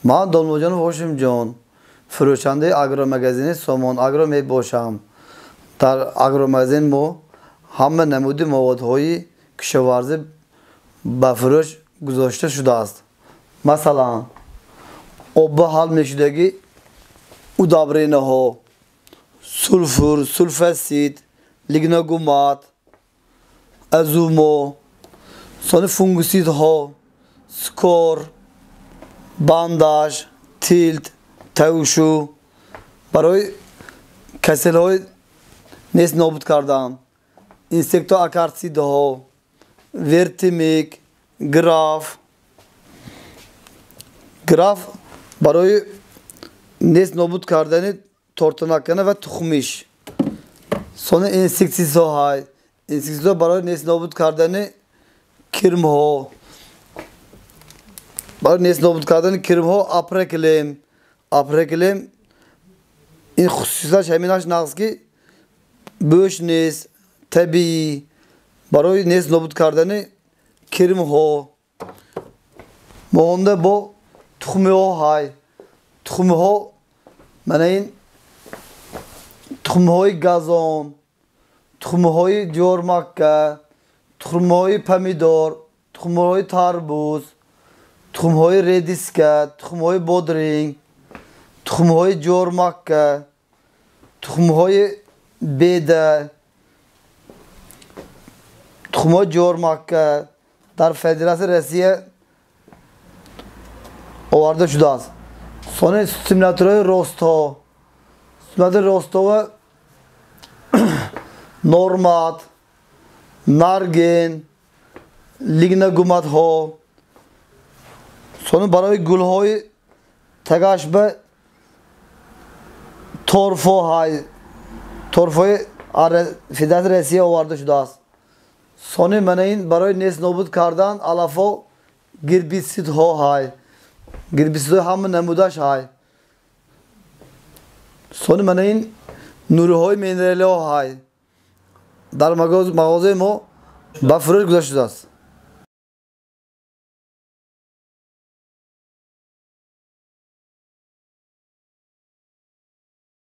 من دانلوجان واشم جان فروشنده آگرومگزین سامان آگرو می باشم. در آگرومگزین ما همه نمود موادهای کشاورزی به فروش گذاشته شده است. مثلا آب حل میشدگی удобрение ها، سولفور، سولفاسید، لیگنوگومات، ازومو، سون فونگوسید ها، سکور، بانداج، تیلت، توشو برای کسل های نیست نابود کردن. اینسکتو آکارسید ها، ورتیمیک، گراف برای نیست نابود کردن تورتناکنه و تخمیش. سون اینسکتیسید های، اینسکتیسید برای نیست نابود کردن کرم ها، برای نیست نابود کردن کرم ها اپرکلیم این خصوصیتش همینش نقص که بوش نیست طبیعی برای نیست نابود کردن کرم ها. مانده با تخمه ها های، تخمه ها من این تخمه های گازان، تخمه های جور مکه، تخمه های پمیدار، تخمه های تربوز، تخمه های ریدیسکه، تخمه های بودرینگ، تخمه های جور مکه، تخمه های بیده، تخمه های جور مکه در فدراسیون روسیه آورده شده است. سون سیمولاتورهای راستا، سیمولاتور راستا و نورمات، نارگین، لیگنوگومات ها، سون برای گل های تگاش به تورفو های، تورفوی فدراسیون روسیه آورده شده است. سون من این برای نیست نابود کردن علفا گربیسید ها های، گربیسید همه نمودش های. سون من این نوری های مینرالی ها های در مغازه ما به فروش گذاشته است.